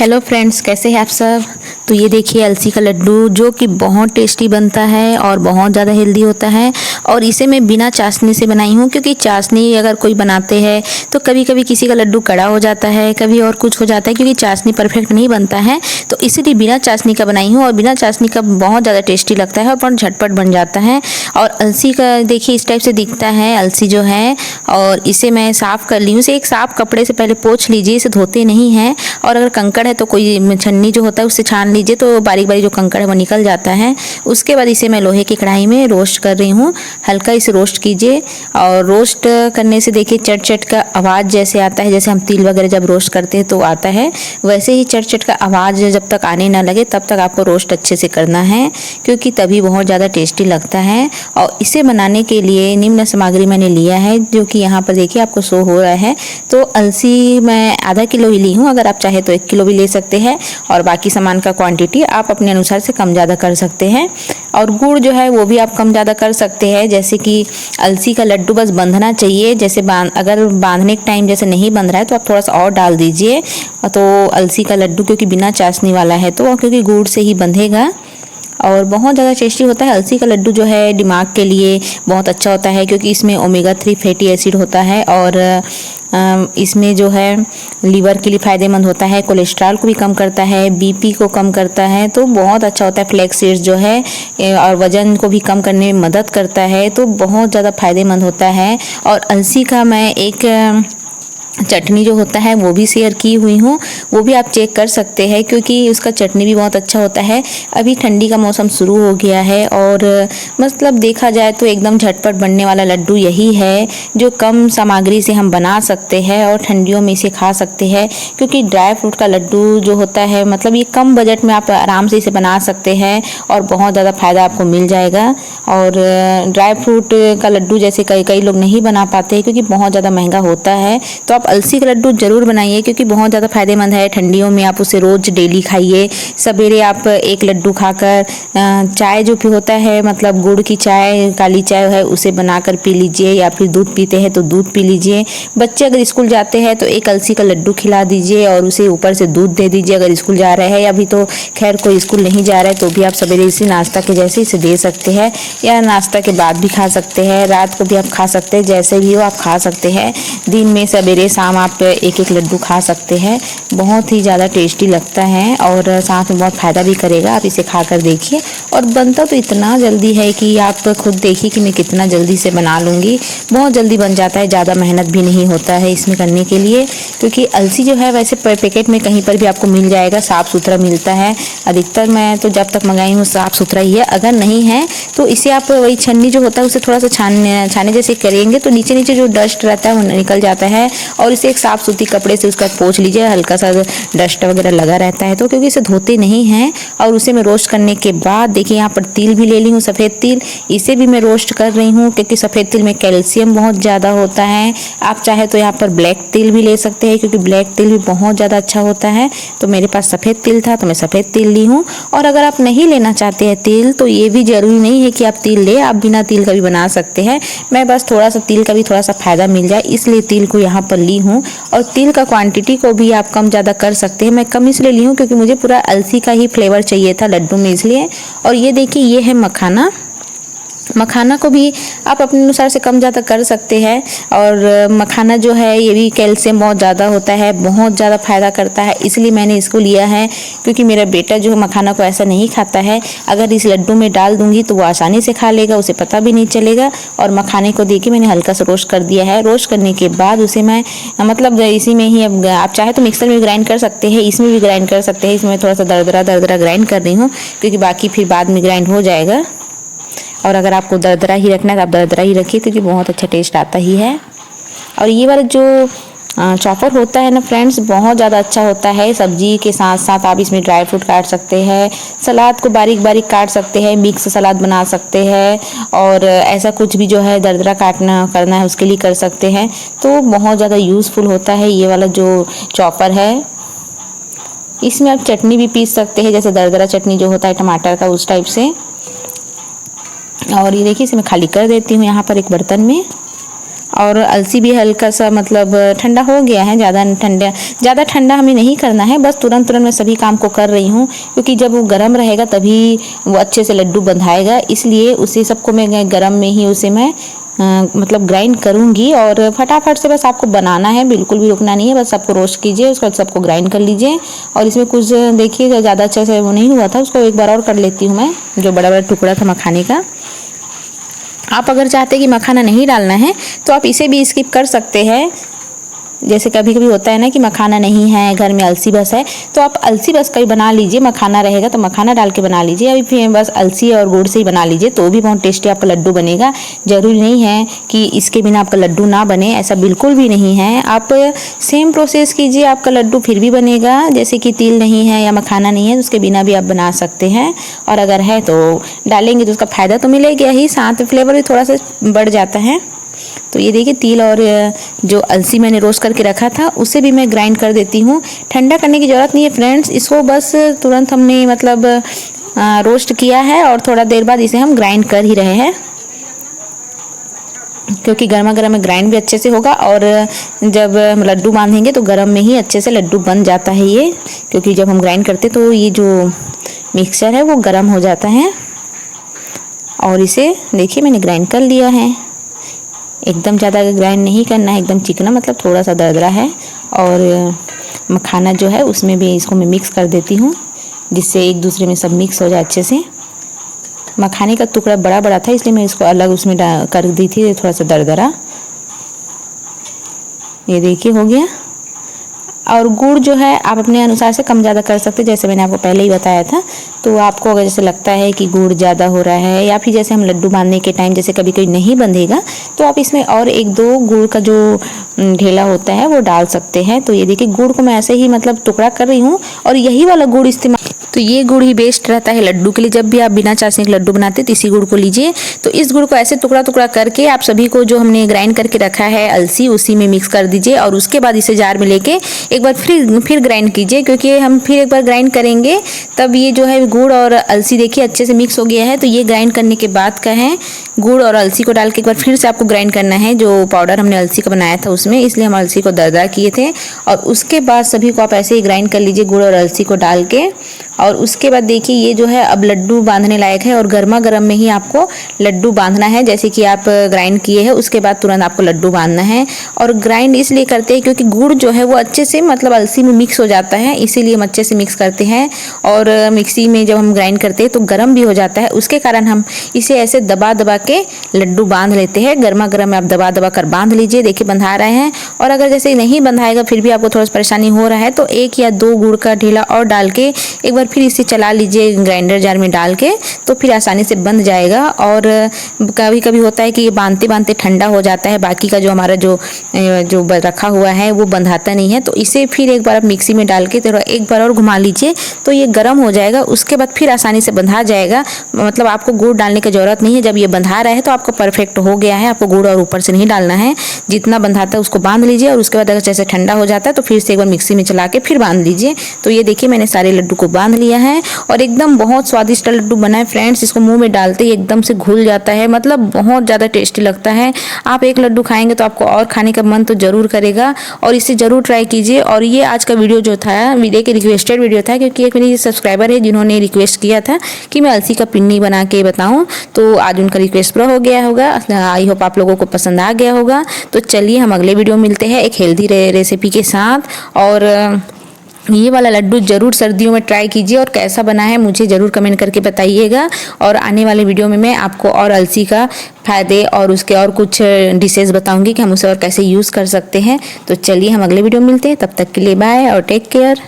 Hello friends, कैसे हैं आप सब। तो ये देखिए अलसी का लड्डू जो कि बहुत टेस्टी बनता है और बहुत ज़्यादा हेल्दी होता है। और इसे मैं बिना चाशनी से बनाई हूँ, क्योंकि चाशनी अगर कोई बनाते हैं तो कभी कभी किसी का लड्डू कड़ा हो जाता है, कभी और कुछ हो जाता है, क्योंकि चाशनी परफेक्ट नहीं बनता है। तो इसीलिए बिना चाशनी का बनाई हूँ और बिना चाशनी का बहुत ज़्यादा टेस्टी लगता है और बहुत झटपट बन जाता है। और अलसी का देखिए इस टाइप से दिखता है अलसी जो है। और इसे मैं साफ़ कर ली हूँ। इसे एक साफ़ कपड़े से पहले पोंछ लीजिए, इसे धोते नहीं हैं। और अगर कंकड़ है तो कोई छन्नी जो होता है उससे छान लीजिए, तो बारीक बारीक जो कंकड़ है वो निकल जाता है। उसके बाद इसे मैं लोहे की कढ़ाई में रोस्ट कर रही हूँ। हल्का इसे रोस्ट कीजिए। और रोस्ट करने से देखिए चट चट का आवाज़ जैसे आता है, जैसे हम तिल वगैरह जब रोस्ट करते हैं तो आता है, वैसे ही चट चट का आवाज़ जब तक आने ना लगे तब तक आपको रोस्ट अच्छे से करना है, क्योंकि तभी बहुत ज़्यादा टेस्टी लगता है। और इसे बनाने के लिए निम्न सामग्री मैंने लिया है, जो कि यहाँ पर देखिए आपको शो हो रहा है। तो अलसी मैं आधा किलो ही ली हूँ, अगर आप चाहे तो 1 किलो भी ले सकते हैं। और बाकी सामान का क्वांटिटी आप अपने अनुसार से कम ज़्यादा कर सकते हैं। और गुड़ जो है वो भी आप कम ज़्यादा कर सकते हैं। जैसे कि अलसी का लड्डू बस बंधना चाहिए, जैसे अगर बांधने के टाइम जैसे नहीं बंध रहा है तो आप थोड़ा सा और डाल दीजिए। तो अलसी का लड्डू क्योंकि बिना चाशनी वाला है तो क्योंकि गुड़ से ही बंधेगा और बहुत ज़्यादा टेस्टी होता है। अलसी का लड्डू जो है दिमाग के लिए बहुत अच्छा होता है, क्योंकि इसमें ओमेगा 3 फैटी एसिड होता है। और इसमें जो है लीवर के लिए फ़ायदेमंद होता है, कोलेस्ट्रॉल को भी कम करता है, बीपी को कम करता है, तो बहुत अच्छा होता है। फ्लैक्स सीड्स जो है और वज़न को भी कम करने में मदद करता है, तो बहुत ज़्यादा फ़ायदेमंद होता है। और अलसी का मैं एक चटनी जो होता है वो भी शेयर की हुई हूँ, वो भी आप चेक कर सकते हैं, क्योंकि उसका चटनी भी बहुत अच्छा होता है। अभी ठंडी का मौसम शुरू हो गया है और मतलब देखा जाए तो एकदम झटपट बनने वाला लड्डू यही है, जो कम सामग्री से हम बना सकते हैं और ठंडियों में इसे खा सकते हैं। क्योंकि ड्राई फ्रूट का लड्डू जो होता है मतलब ये कम बजट में आप आराम से इसे बना सकते हैं और बहुत ज़्यादा फ़ायदा आपको मिल जाएगा। और ड्राई फ्रूट का लड्डू जैसे कई लोग नहीं बना पाते हैं, क्योंकि बहुत ज़्यादा महंगा होता है। तो आप अलसी का लड्डू ज़रूर बनाइए, क्योंकि बहुत ज़्यादा फ़ायदेमंद है। ठंडियों में आप उसे रोज़ डेली खाइए। सवेरे आप एक लड्डू खाकर चाय जो भी होता है मतलब गुड़ की चाय, काली चाय है, उसे बनाकर पी लीजिए, या फिर दूध पीते हैं तो दूध पी लीजिए। बच्चे अगर स्कूल जाते हैं तो एक अलसी का लड्डू खिला दीजिए और उसे ऊपर से दूध दे दीजिए अगर स्कूल जा रहे हैं। अभी तो खैर कोई स्कूल नहीं जा रहा है तो भी आप सवेरे इसे नाश्ता के जैसे इसे दे सकते हैं, या नाश्ता के बाद भी खा सकते हैं, रात को भी आप खा सकते हैं, जैसे भी हो आप खा सकते हैं। दिन में सवेरे शाम आप एक एक लड्डू खा सकते हैं। बहुत ही ज़्यादा टेस्टी लगता है और साथ में बहुत फ़ायदा भी करेगा। आप इसे खाकर देखिए। और बनता तो इतना जल्दी है कि आप खुद देखिए कि मैं कितना जल्दी से बना लूँगी। बहुत जल्दी बन जाता है, ज़्यादा मेहनत भी नहीं होता है इसमें करने के लिए। क्योंकि अलसी जो है वैसे पैकेट में कहीं पर भी आपको मिल जाएगा, साफ़ सुथरा मिलता है। अधिकतर मैं तो जब तक मंगाई हूँ साफ़ सुथरा ही है। अगर नहीं है तो इसे आप वही छन्नी जो होता है उसे थोड़ा सा छाने जैसे करेंगे तो नीचे नीचे जो डस्ट रहता है वो निकल जाता है। और इसे एक साफ़ सूती कपड़े से उसका पोंछ लीजिए, हल्का सा डस्ट वगैरह लगा रहता है तो, क्योंकि इसे धोते नहीं हैं। और उसे मैं रोस्ट करने के बाद देखिए यहाँ पर तिल भी ले ली हूँ, सफ़ेद तिल, इसे भी मैं रोस्ट कर रही हूँ, क्योंकि सफ़ेद तिल में कैल्शियम बहुत ज़्यादा होता है। आप चाहे तो यहाँ पर ब्लैक तिल भी ले सकते हैं, क्योंकि ब्लैक तिल भी बहुत ज़्यादा अच्छा होता है। तो मेरे पास सफ़ेद तिल था तो मैं सफ़ेद तिल ली हूँ। और अगर आप नहीं लेना चाहते हैं तिल तो ये भी ज़रूरी नहीं है कि आप तिल ले, आप बिना तिल का भी बना सकते हैं। मैं बस थोड़ा सा तिल का भी थोड़ा सा फ़ायदा मिल जाए इसलिए तिल को यहाँ पर ली हूँ। और तिल का क्वांटिटी को भी आप कम ज़्यादा कर सकते हैं। मैं कम इसलिए ली हूँ क्योंकि मुझे पूरा अलसी का ही फ्लेवर चाहिए था लड्डू में, इसलिए। और ये देखिए ये है मखाना। मखाना को भी आप अपने अनुसार से कम ज़्यादा कर सकते हैं। और मखाना जो है ये भी कैल्शियम बहुत ज़्यादा होता है, बहुत ज़्यादा फ़ायदा करता है, इसलिए मैंने इसको लिया है। क्योंकि मेरा बेटा जो है मखाना को ऐसा नहीं खाता है, अगर इस लड्डू में डाल दूंगी तो वो आसानी से खा लेगा, उसे पता भी नहीं चलेगा। और मखाने को देखिए मैंने हल्का सा रोस्ट कर दिया है। रोस्ट करने के बाद उसे मैं मतलब इसी में ही, अब आप चाहे तो मिक्सर में ग्राइंड कर सकते हैं, इसमें भी ग्राइंड कर सकते हैं। इसमें थोड़ा सा दरदरा ग्राइंड कर रही हूँ, क्योंकि बाकी फिर बाद में ग्राइंड हो जाएगा। और अगर आपको दरदरा ही रखना है तो आप दरदरा ही रखिए, क्योंकि बहुत अच्छा टेस्ट आता ही है। और ये वाला जो चॉपर होता है ना फ्रेंड्स, बहुत ज़्यादा अच्छा होता है। सब्जी के साथ साथ आप इसमें ड्राई फ्रूट काट सकते हैं, सलाद को बारीक बारीक काट सकते हैं, मिक्स सलाद बना सकते हैं। और ऐसा कुछ भी जो है दरदरा काटना करना है उसके लिए कर सकते हैं। तो बहुत ज़्यादा यूज़फुल होता है ये वाला जो चॉपर है। इसमें आप चटनी भी पीस सकते हैं, जैसे दरदरा चटनी जो होता है टमाटर का, उस टाइप से। और ये देखिए इसे मैं खाली कर देती हूँ यहाँ पर एक बर्तन में। और अलसी भी हल्का सा मतलब ठंडा हो गया है, ज़्यादा ठंडा हमें नहीं करना है, बस तुरंत मैं सभी काम को कर रही हूँ क्योंकि जब वो गर्म रहेगा तभी वो अच्छे से लड्डू बंधाएगा, इसलिए उसी सबको मैं गर्म में ही उसे मैं मतलब ग्राइंड करूँगी। और फटाफट से बस आपको बनाना है, बिल्कुल भी रुकना नहीं है, बस सबको रोस्ट कीजिए, उसके बाद सबको ग्राइंड कर लीजिए। और इसमें कुछ देखिए ज़्यादा अच्छे से वो नहीं हुआ था, उसको एक बार और कर लेती हूँ मैं, जो बड़ा बड़ा टुकड़ा था मखाने का। आप अगर चाहते कि मखाना नहीं डालना है तो आप इसे भी स्किप कर सकते हैं। जैसे कभी कभी होता है ना कि मखाना नहीं है घर में, अलसी बस है, तो आप अलसी बस का ही बना लीजिए, मखाना रहेगा तो मखाना डाल के बना लीजिए। अभी फिर बस अलसी और गुड़ से ही बना लीजिए तो भी बहुत टेस्टी आपका लड्डू बनेगा। ज़रूरी नहीं है कि इसके बिना आपका लड्डू ना बने, ऐसा बिल्कुल भी नहीं है। आप सेम प्रोसेस कीजिए, आपका लड्डू फिर भी बनेगा। जैसे कि तिल नहीं है या मखाना नहीं है, उसके बिना भी आप बना सकते हैं, और अगर है तो डालेंगे तो उसका फ़ायदा तो मिलेगा ही, साथ फ्लेवर भी थोड़ा सा बढ़ जाता है। तो ये देखिए तिल और जो अलसी मैंने रोस्ट करके रखा था उसे भी मैं ग्राइंड कर देती हूँ। ठंडा करने की ज़रूरत नहीं है फ्रेंड्स, इसको बस तुरंत हमने मतलब रोस्ट किया है और थोड़ा देर बाद इसे हम ग्राइंड कर ही रहे हैं, क्योंकि गर्मा गर्म में ग्राइंड भी अच्छे से होगा। और जब हम लड्डू बांधेंगे तो गर्म में ही अच्छे से लड्डू बन जाता है ये, क्योंकि जब हम ग्राइंड करते तो ये जो मिक्सचर है वो गर्म हो जाता है। और इसे देखिए मैंने ग्राइंड कर लिया है, एकदम ज़्यादा ग्राइंड नहीं करना है, एकदम चिकना, मतलब थोड़ा सा दरदरा है। और मखाना जो है उसमें भी इसको मैं मिक्स कर देती हूँ, जिससे एक दूसरे में सब मिक्स हो जाए अच्छे से। मखाने का टुकड़ा बड़ा बड़ा था इसलिए मैं इसको अलग उसमें कर दी थी, थोड़ा सा दरदरा। ये देखिए हो गया। और गुड़ जो है आप अपने अनुसार से कम ज़्यादा कर सकते हैं, जैसे मैंने आपको पहले ही बताया था। तो आपको अगर जैसे लगता है कि गुड़ ज़्यादा हो रहा है, या फिर जैसे हम लड्डू बांधने के टाइम जैसे कभी कभी नहीं बंधेगा, तो आप इसमें और एक दो गुड़ का जो ढेला होता है वो डाल सकते हैं। तो ये देखिए गुड़ को मैं ऐसे ही मतलब टुकड़ा कर रही हूँ, और यही वाला गुड़ इस्तेमाल, तो ये गुड़ ही बेस्ट रहता है लड्डू के लिए। जब भी आप बिना चाशनी के लड्डू बनाते तो इसी गुड़ को लीजिए। तो इस गुड़ को ऐसे टुकड़ा टुकड़ा करके आप सभी को जो हमने ग्राइंड करके रखा है अलसी, उसी में मिक्स कर दीजिए। और उसके बाद इसे जार में लेके एक बार फिर ग्राइंड कीजिए, क्योंकि हम फिर एक बार ग्राइंड करेंगे तब ये जो है गुड़ और अलसी देखिए अच्छे से मिक्स हो गया है। तो ये ग्राइंड करने के बाद का है, गुड़ और अलसी को डाल के एक बार फिर से आपको ग्राइंड करना है, जो पाउडर हमने अलसी का बनाया था उसमें, इसलिए हम अलसी को दरदरा किए थे। और उसके बाद सभी को आप ऐसे ही ग्राइंड कर लीजिए गुड़ और अलसी को डाल के। और उसके बाद देखिए ये जो है अब लड्डू बांधने लायक है, और गर्मा गर्म में ही आपको लड्डू बांधना है। जैसे कि आप ग्राइंड किए हैं उसके बाद तुरंत आपको लड्डू बांधना है। और ग्राइंड इसलिए करते हैं क्योंकि गुड़ जो है वो अच्छे से मतलब अलसी में मिक्स हो जाता है, इसीलिए हम अच्छे से मिक्स करते हैं। और मिक्सी में जब हम ग्राइंड करते हैं तो गर्म भी हो जाता है, उसके कारण हम इसे ऐसे दबा दबा के लड्डू बांध लेते हैं। गर्मा गर्म में आप दबा दबा कर बांध लीजिए, देखिए बंधा रहे हैं। और अगर जैसे नहीं बंधाएगा फिर भी आपको थोड़ा सा परेशानी हो रहा है, तो एक या दो गुड़ का ढीला और डाल के एक बार फिर इसे चला लीजिए ग्राइंडर जार में डाल के, तो फिर आसानी से बंध जाएगा। और कभी कभी होता है कि ये बांधते बांधते ठंडा हो जाता है, बाकी का जो हमारा जो रखा हुआ है वो बंधाता नहीं है। तो इसे फिर एक बार आप मिक्सी में डाल के थोड़ा एक बार और घुमा लीजिए, तो ये गर्म हो जाएगा, उसके बाद फिर आसानी से बंधा जाएगा। मतलब आपको गुड़ डालने की ज़रूरत नहीं है, जब ये बंधा रहा है तो आपको परफेक्ट हो गया है, आपको गुड़ और ऊपर से नहीं डालना है। जितना बंधाता है उसको बांध लीजिए, और उसके बाद अगर जैसे ठंडा हो जाता है तो फिर से एक बार मिक्सी में चला के फिर बांध लीजिए। तो ये देखिए मैंने सारे लड्डू को बांध लिया है, और एकदम बहुत स्वादिष्ट लड्डू बना है फ्रेंड्स। इसको मुंह में डालते ही एकदम से घुल जाता है, मतलब बहुत ज़्यादा टेस्टी लगता है। आप एक लड्डू खाएंगे तो आपको और खाने का मन तो जरूर करेगा, और इसे ज़रूर ट्राई कीजिए। और ये आज का वीडियो जो था वीडियो के रिक्वेस्टेड वीडियो था, क्योंकि एक मेरी सब्सक्राइबर है जिन्होंने रिक्वेस्ट किया था कि मैं अलसी का पिन्नी बना के बताऊं, तो आज उनका रिक्वेस्ट पूरा हो गया होगा। आई होप आप लोगों को पसंद आ गया होगा। तो चलिए हम अगले वीडियो में मिलते हैं एक हेल्दी रेसिपी के साथ। और ये वाला लड्डू ज़रूर सर्दियों में ट्राई कीजिए, और कैसा बना है मुझे ज़रूर कमेंट करके बताइएगा। और आने वाले वीडियो में मैं आपको और अलसी का फ़ायदे और उसके और कुछ डिशेज़ बताऊंगी कि हम उसे और कैसे यूज़ कर सकते हैं। तो चलिए हम अगले वीडियो में मिलते हैं, तब तक के लिए बाय और टेक केयर।